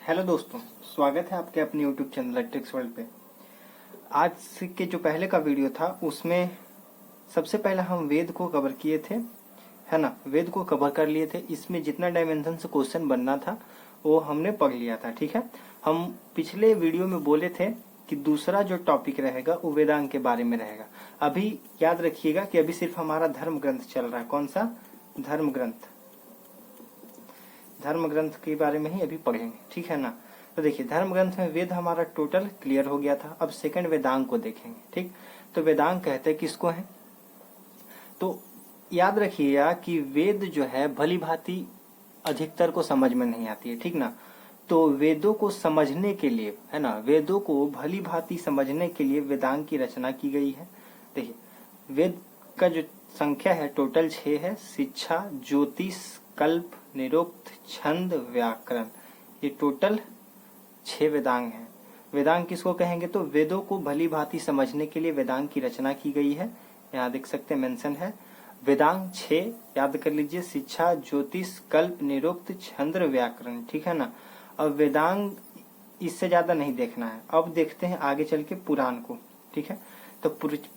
Hello दोस्तों, स्वागत है आपके अपने यूट्यूब चैनल ट्रिक्स वर्ल्ड पे। आज के जो पहले का वीडियो था उसमें सबसे पहले हम वेद को कवर किए थे, है ना। वेद को कवर कर लिए थे। इसमें जितना डायमेंशन से क्वेश्चन बनना था वो हमने पढ़ लिया था, ठीक है। हम पिछले वीडियो में बोले थे कि दूसरा जो टॉपिक रहेगा वो वेदांग के बारे में रहेगा। अभी याद रखिएगा कि अभी सिर्फ हमारा धर्म ग्रंथ चल रहा है। कौन सा? धर्म ग्रंथ। धर्म ग्रंथ के बारे में ही अभी पढ़ेंगे, ठीक है ना। तो देखिए, धर्म ग्रंथ में वेद हमारा टोटल क्लियर हो गया था। अब सेकंड वेदांग को देखेंगे, ठीक। तो वेदांग कहते हैं किसको है? तो याद रखिएगा कि वेद जो है भली भांति अधिकतर को समझ में नहीं आती है, ठीक ना। तो वेदों को समझने के लिए, है ना, वेदों को भली भांति समझने के लिए वेदांग की रचना की गई है। देखिए, वेद का जो संख्या है टोटल 6 है। शिक्षा, ज्योतिष, कल्प, निरुक्त, छंद, व्याकरण, ये टोटल 6 वेदांग हैं। वेदांग किसको कहेंगे? तो वेदों को भली भांति समझने के लिए वेदांग की रचना की गई है। यहाँ देख सकते हैं, मेंशन है। वेदांग 6 याद कर लीजिए: शिक्षा, ज्योतिष, कल्प, निरुक्त, छंद, व्याकरण, ठीक है ना। अब वेदांग इससे ज्यादा नहीं देखना है। अब देखते हैं आगे चल के पुराण को, ठीक है। तो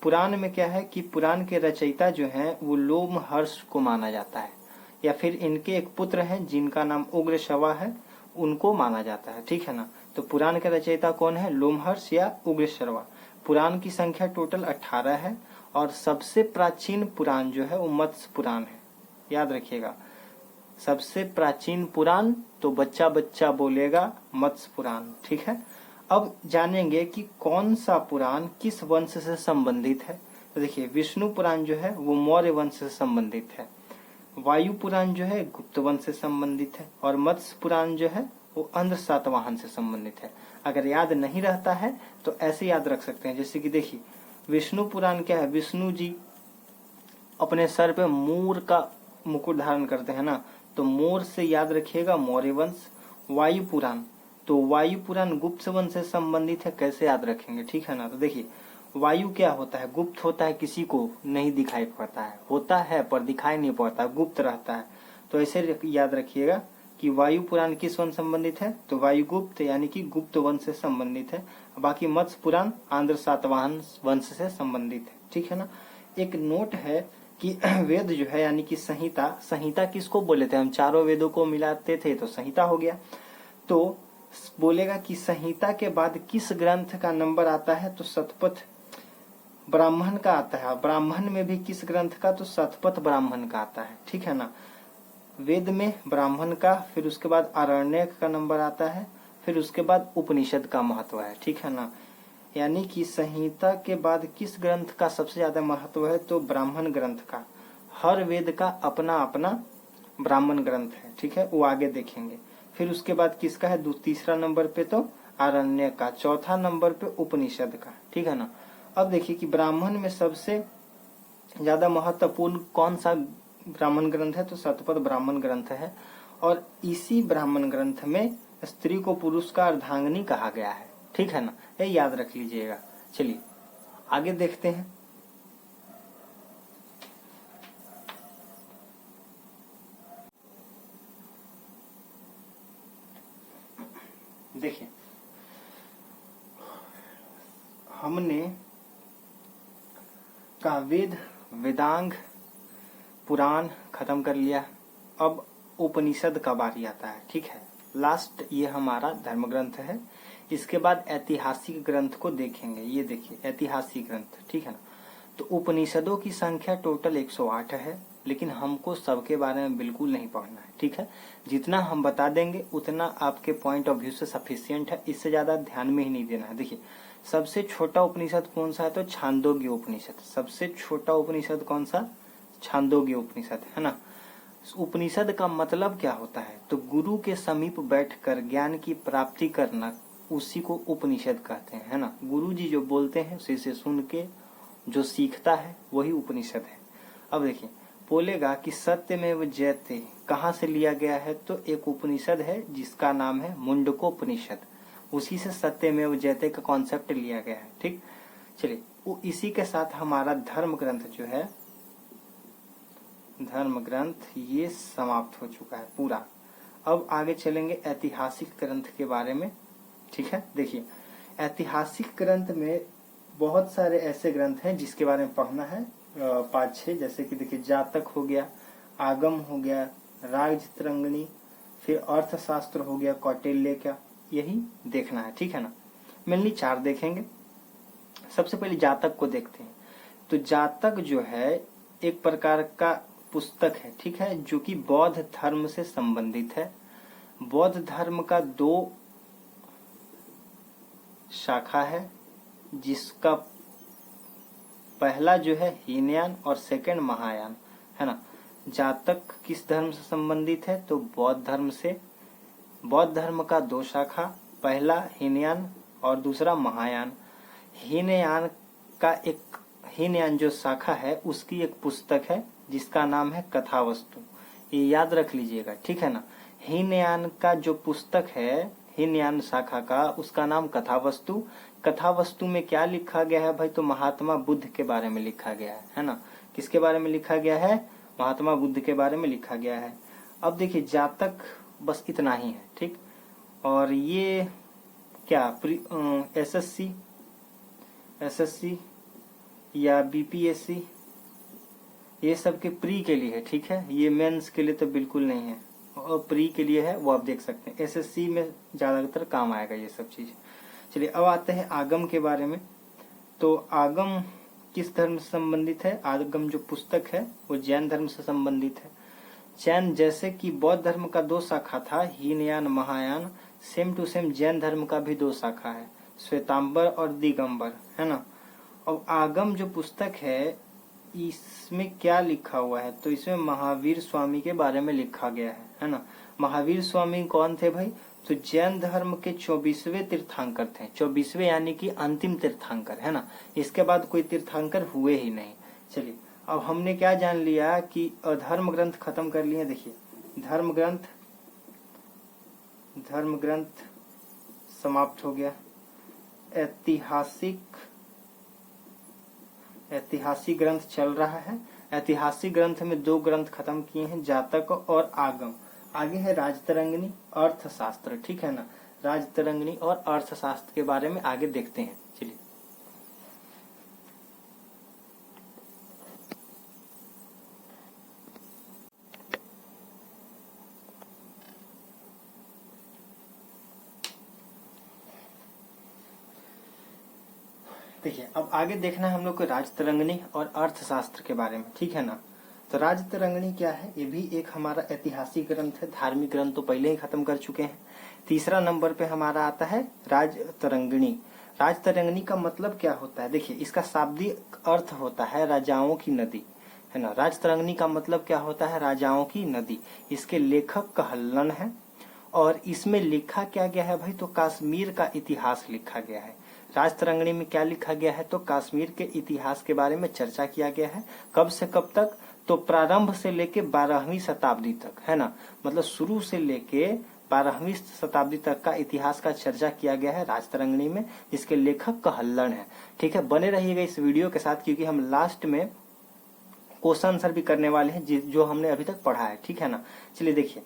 पुराण में क्या है कि पुराण के रचयिता जो हैं वो लोमहर्ष को माना जाता है, या फिर इनके एक पुत्र हैं जिनका नाम उग्रश्रवा है, उनको माना जाता है, ठीक है ना। तो पुराण के रचयिता कौन है? लोमहर्ष या उग्रश्रवा। पुराण की संख्या टोटल 18 है और सबसे प्राचीन पुराण जो है वो मत्स्य पुराण है। याद रखिएगा, सबसे प्राचीन पुराण तो बच्चा बच्चा बोलेगा मत्स्य पुराण, ठीक है। अब जानेंगे कि कौन सा पुराण किस वंश से संबंधित है। तो देखिए, विष्णु पुराण जो है वो मौर्य वंश से संबंधित है, वायु पुराण जो है गुप्त वंश से संबंधित है, और मत्स्य पुराण जो है वो अंध्र सातवाहन से संबंधित है। अगर याद नहीं रहता है तो ऐसे याद रख सकते हैं। जैसे कि देखिए, विष्णु पुराण क्या है? विष्णु जी अपने सर पे मोर का मुकुट धारण करते हैं ना, तो मोर से याद रखिएगा मौर्य वंश। वायु पुराण, तो वायु पुराण गुप्त वंश से संबंधित है। कैसे याद रखेंगे, ठीक है ना। तो देखिए, वायु क्या होता है? गुप्त होता है, किसी को नहीं दिखाई पड़ता है, होता है पर दिखाई नहीं पड़ता, गुप्त रहता है। तो ऐसे याद रखिएगा कि वायु पुराण किस वंश संबंधित है? तो वायु गुप्त यानी कि गुप्त वंश से संबंधित है। बाकी मत्स्य पुराण आंध्र सातवाहन वंश से संबंधित है, ठीक है ना। एक नोट है कि वेद जो है यानी कि संहिता, संहिता किसको बोले थे? हम चारों वेदों को मिलाते थे तो संहिता हो गया। तो बोलेगा कि संहिता के बाद किस ग्रंथ का नंबर आता है? तो शतपथ ब्राह्मण का आता है। ब्राह्मण में भी किस ग्रंथ का? तो शतपथ ब्राह्मण का आता है, ठीक है ना। वेद में ब्राह्मण का, फिर उसके बाद आरण्यक का नंबर आता है, फिर उसके बाद उपनिषद का महत्व है, ठीक है ना। यानी कि संहिता के बाद किस ग्रंथ का सबसे ज्यादा महत्व है? तो ब्राह्मण ग्रंथ का। हर वेद का अपना अपना ब्राह्मण ग्रंथ है, ठीक है, वो आगे देखेंगे। फिर उसके बाद किसका है? तीसरा नंबर पे तो आरण्य का, चौथा नंबर पे उपनिषद का, ठीक है ना। अब देखिए कि ब्राह्मण में सबसे ज्यादा महत्वपूर्ण कौन सा ब्राह्मण ग्रंथ है? तो शतपथ ब्राह्मण ग्रंथ है। और इसी ब्राह्मण ग्रंथ में स्त्री को पुरुष का अर्धांगिनी कहा गया है, ठीक है ना। ये याद रख लीजिएगा। चलिए आगे देखते हैं। देखिए, हमने का वेद, वेदांग, पुराण खत्म कर लिया। अब उपनिषद का बारी आता है, ठीक है। लास्ट ये हमारा धर्म ग्रंथ है। इसके बाद ऐतिहासिक ग्रंथ को देखेंगे। ये देखिए ऐतिहासिक ग्रंथ, ठीक है ना। तो उपनिषदों की संख्या टोटल 108 है, लेकिन हमको सबके बारे में बिल्कुल नहीं पढ़ना है, ठीक है। जितना हम बता देंगे उतना आपके पॉइंट ऑफ व्यू से सफिशियंट है, इससे ज्यादा ध्यान में ही नहीं देना है। देखिए, सबसे छोटा उपनिषद कौन सा है? तो छांदोग्य उपनिषद। सबसे छोटा उपनिषद कौन सा? छांदोग्य उपनिषद, है ना। उपनिषद का मतलब क्या होता है? तो गुरु के समीप बैठकर ज्ञान की प्राप्ति करना, उसी को उपनिषद कहते हैं, है ना। गुरु जी जो बोलते हैं उसी से सुन के जो सीखता है वही उपनिषद है। अब देखिए, बोलेगा कि सत्यमेव जयते कहाँ से लिया गया है? तो एक उपनिषद है जिसका नाम है मुंडकोपनिषद, उसी से सत्यमेव जयते का कॉन्सेप्ट लिया गया है, ठीक। चलिए, वो इसी के साथ हमारा धर्म ग्रंथ जो है, धर्म ग्रंथ ये समाप्त हो चुका है पूरा। अब आगे चलेंगे ऐतिहासिक ग्रंथ के बारे में। ठीक है, देखिए ऐतिहासिक ग्रंथ में बहुत सारे ऐसे ग्रंथ हैं जिसके बारे में पढ़ना है, 5-6, जैसे कि देखिए जातक हो गया, आगम हो गया, राजतरंगिणी, फिर अर्थशास्त्र हो गया कौटिल्य का, यही देखना है। ठीक है ना, मेनली 4 देखेंगे। सबसे पहले जातक को देखते हैं। तो जातक जो है एक प्रकार का पुस्तक है, ठीक है, जो कि बौद्ध धर्म से संबंधित है। बौद्ध धर्म का 2 शाखा है, जिसका पहला जो है हीनयान और सेकंड महायान, है ना। जातक किस धर्म से संबंधित है? तो बौद्ध धर्म से। बौद्ध धर्म का 2 शाखा, पहला हीनयान और दूसरा महायान। हीनयान जो शाखा है उसकी एक पुस्तक है जिसका नाम है कथावस्तु, ये याद रख लीजिएगा, ठीक है ना। हीनयान का जो पुस्तक है, हीनयान शाखा का, उसका नाम कथावस्तु। कथावस्तु में क्या लिखा गया है भाई? तो महात्मा बुद्ध के बारे में लिखा गया है ना। किसके बारे में लिखा गया है? महात्मा बुद्ध के बारे में लिखा गया है। अब देखिए जातक बस इतना ही है, ठीक। और ये क्या एसएससी या बीपीएससी, ये सब के प्री के लिए है, ठीक है। ये मेंस के लिए तो बिल्कुल नहीं है, और प्री के लिए है, वो आप देख सकते हैं। एसएससी में ज्यादातर काम आएगा ये सब चीज। चलिए अब आते हैं आगम के बारे में। तो आगम किस धर्म से संबंधित है? आगम जो पुस्तक है वो जैन धर्म से संबंधित है। जैन, जैसे कि बौद्ध धर्म का 2 शाखा था, Hinayana Mahayana, same to same Jain धर्म का भी 2 शाखा है, श्वेतांबर और दिगंबर, है ना। अब आगम जो पुस्तक है इसमें क्या लिखा हुआ है? तो इसमें महावीर स्वामी के बारे में लिखा गया है ना। महावीर स्वामी कौन थे भाई? तो जैन धर्म के 24वें तीर्थंकर थे। 24वें यानी कि अंतिम तीर्थंकर, है ना। इसके बाद कोई तीर्थंकर हुए ही नहीं। चलिए अब हमने क्या जान लिया कि धर्म ग्रंथ खत्म कर लिए। देखिए धर्म ग्रंथ समाप्त हो गया। ऐतिहासिक ग्रंथ चल रहा है। ऐतिहासिक ग्रंथ में 2 ग्रंथ खत्म किए हैं, जातक और आगम। आगे है राजतरंगिणी, अर्थशास्त्र, ठीक है ना। राजतरंगिणी और अर्थशास्त्र के बारे में आगे देखते हैं। चलिए देखिए अब आगे देखना है हम लोग को राजतरंगिणी और अर्थशास्त्र के बारे में, ठीक है ना। तो राजतरंगिणी क्या है? ये भी एक हमारा ऐतिहासिक ग्रंथ है। धार्मिक ग्रंथ तो पहले ही खत्म कर चुके हैं। तीसरा नंबर पे हमारा आता है राजतरंगिणी। राजतरंगिणी का मतलब क्या होता है? देखिए इसका शाब्दिक अर्थ होता है राजाओं की नदी, है ना। राजतरंगिणी का मतलब क्या होता है? राजाओं की नदी। इसके लेखक कहल्लन है और इसमें लिखा क्या गया है भाई? तो कश्मीर का इतिहास लिखा गया है। राजतरंगिणी में क्या लिखा गया है? तो कश्मीर के इतिहास के बारे में चर्चा किया गया है। कब से कब तक? तो प्रारंभ से लेके 12वीं शताब्दी तक, है ना। मतलब शुरू से लेके 12वीं शताब्दी तक का इतिहास का चर्चा किया गया है राजतरंगिणी में, जिसके लेखक कहल्लन है, ठीक है। बने रहिएगा इस वीडियो के साथ, क्योंकि हम लास्ट में क्वेश्चन आंसर भी करने वाले हैं जो हमने अभी तक पढ़ा है, ठीक है ना। चलिए देखिए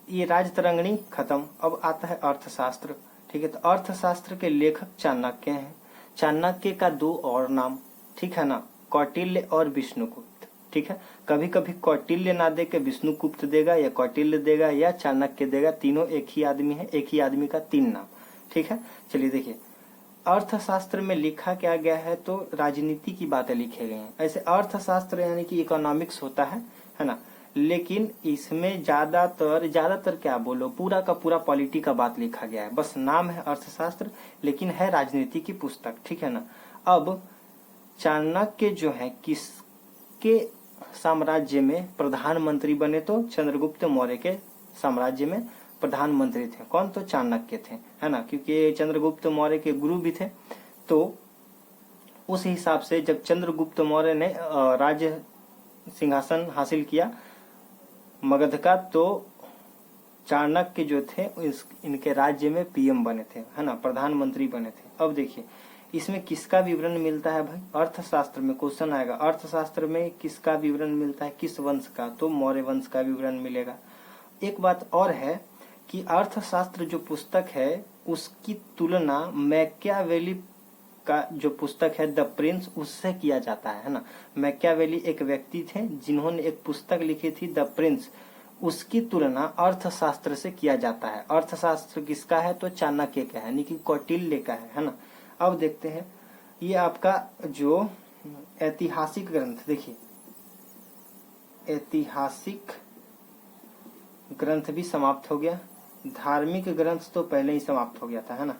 ये राजतरंगिणी खत्म। अब आता है अर्थशास्त्र, ठीक है। तो अर्थशास्त्र के लेखक चाणक्य हैं। चाणक्य का 2 और नाम, ठीक है ना, कौटिल्य और विष्णुगुप्त, ठीक है। कभी कभी कौटिल्य ना दे के विष्णुगुप्त देगा, या कौटिल्य देगा या चाणक्य देगा, तीनों एक ही आदमी है, एक ही आदमी का 3 नाम, ठीक है। चलिए देखिए अर्थशास्त्र में लिखा क्या गया है? तो राजनीति की बातें लिखे गए हैं। ऐसे अर्थशास्त्र यानी कि इकोनॉमिक्स होता है ना, लेकिन इसमें ज्यादातर क्या बोलो, पूरा का पूरा पॉलिटी का बात लिखा गया है। बस नाम है अर्थशास्त्र, लेकिन है राजनीति की पुस्तक, ठीक है ना। अब चाणक्य जो है किसके साम्राज्य में प्रधानमंत्री बने? तो चंद्रगुप्त मौर्य के साम्राज्य में प्रधानमंत्री थे। कौन? तो चाणक्य थे, है ना, क्योंकि चंद्रगुप्त मौर्य के गुरु भी थे। तो उस हिसाब से जब चंद्रगुप्त मौर्य ने राज्य सिंहासन हासिल किया मगध का, तो चाणक्य जो थे इनके राज्य में पीएम बने थे, है ना, प्रधानमंत्री बने थे। अब देखिए इसमें किसका विवरण मिलता है भाई? अर्थशास्त्र में क्वेश्चन आएगा, अर्थशास्त्र में किसका विवरण मिलता है? किस वंश का? तो मौर्य वंश का विवरण मिलेगा। एक बात और है कि अर्थशास्त्र जो पुस्तक है उसकी तुलना मैकियावेली का जो पुस्तक है द प्रिंस उससे किया जाता है ना। मैकियावेली एक व्यक्ति थे जिन्होंने एक पुस्तक लिखी थी द प्रिंस, उसकी तुलना अर्थशास्त्र से किया जाता है। अर्थशास्त्र किसका है तो चाणक्य का है, यानी कि कौटिल्य का है ना। अब देखते हैं ये आपका जो ऐतिहासिक ग्रंथ, देखिए ऐतिहासिक ग्रंथ भी समाप्त हो गया। धार्मिक ग्रंथ तो पहले ही समाप्त हो गया था, है ना।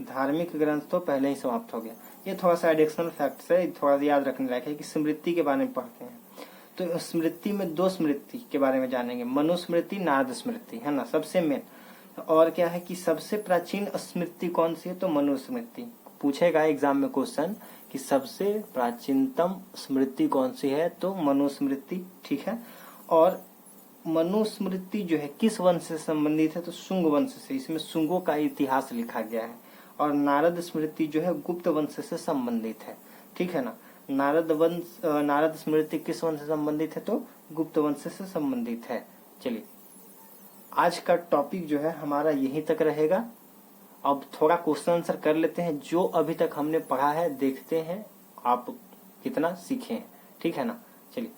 धार्मिक ग्रंथ तो पहले ही समाप्त हो गया। ये थोड़ा सा एडिशनल फैक्ट है, थोड़ा सा याद रखने लायक है कि स्मृति के बारे में पढ़ते हैं तो स्मृति में दो स्मृति के बारे में जानेंगे, मनुस्मृति, नारद स्मृति, है ना, सबसे मेन। और क्या है कि सबसे प्राचीन स्मृति कौन सी है तो मनुस्मृति। पूछेगा एग्जाम में क्वेश्चन कि सबसे प्राचीनतम स्मृति कौन सी है तो मनुस्मृति, ठीक है। और मनुस्मृति जो है किस वंश से संबंधित है तो शुंग वंश से, इसमें शुंगों का इतिहास लिखा गया है। और नारद स्मृति जो है गुप्त वंश से संबंधित है, ठीक है ना। नारद स्मृति किस वंश से संबंधित है तो गुप्त वंश से संबंधित है। चलिए आज का टॉपिक जो है हमारा यहीं तक रहेगा। अब थोड़ा क्वेश्चन आंसर कर लेते हैं, जो अभी तक हमने पढ़ा है देखते हैं आप कितना सीखे हैं, ठीक है ना। चलिए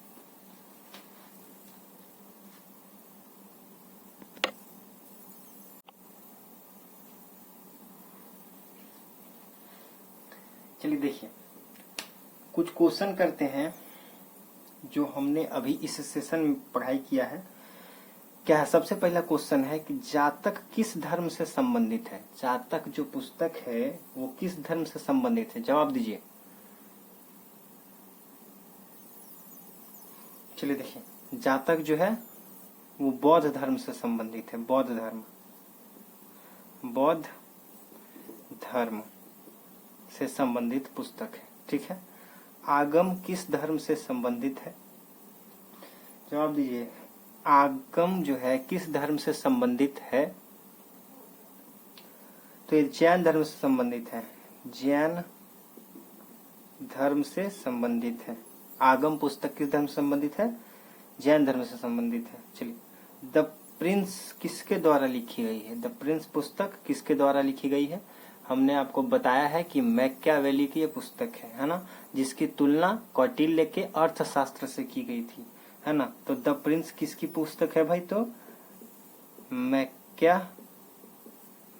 चलिए देखिए कुछ क्वेश्चन करते हैं जो हमने अभी इस सेशन में पढ़ाई किया है। क्या है, सबसे पहला क्वेश्चन है कि जातक किस धर्म से संबंधित है। जातक जो पुस्तक है वो किस धर्म से संबंधित है, जवाब दीजिए। चलिए देखिए जातक जो है वो बौद्ध धर्म से संबंधित है। बौद्ध धर्म से संबंधित पुस्तक है, ठीक है। आगम किस धर्म से संबंधित है, जवाब दीजिए। आगम जो है किस धर्म से संबंधित है तो ये जैन धर्म से संबंधित है। जैन धर्म से संबंधित है। आगम पुस्तक किस धर्म से संबंधित है, जैन धर्म से संबंधित है। चलिए द प्रिंस किसके द्वारा लिखी गई है। द प्रिंस पुस्तक किसके द्वारा लिखी गई है, हमने आपको बताया है कि मैकियावेली की ये पुस्तक है ना, जिसकी तुलना कौटिल्य के अर्थशास्त्र से की गई थी, है ना। तो द प्रिंस किसकी पुस्तक है भाई तो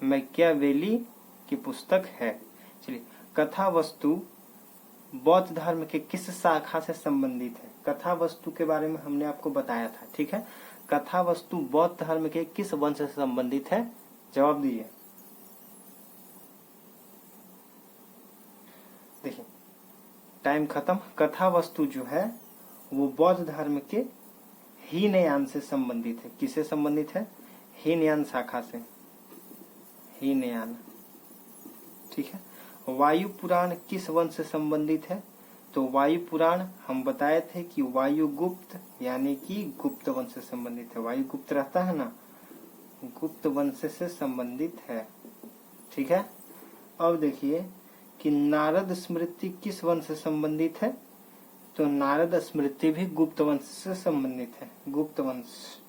मैकियावेली की पुस्तक है। चलिए कथा वस्तु बौद्ध धर्म के किस शाखा से संबंधित है। कथा वस्तु के बारे में हमने आपको बताया था, ठीक है। कथा वस्तु बौद्ध धर्म के किस वंश से संबंधित है, जवाब दीजिए। देखिए टाइम खत्म। कथा वस्तु जो है वो बौद्ध धर्म के हीनयान से संबंधित है। किससे संबंधित है, हीनयान शाखा से, हीनयान, ठीक है। वायु पुराण किस वंश से संबंधित है तो वायु पुराण हम बताए थे कि वायुगुप्त यानी कि गुप्त वंश से संबंधित है। वायुगुप्त रहता है ना, गुप्त वंश से संबंधित है, ठीक है। अब देखिए कि नारद स्मृति किस वंश से संबंधित है तो नारद स्मृति भी गुप्त वंश से संबंधित है। गुप्त वंश।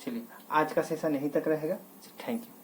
चलिए आज का सेशन यहीं तक रहेगा। Thank you.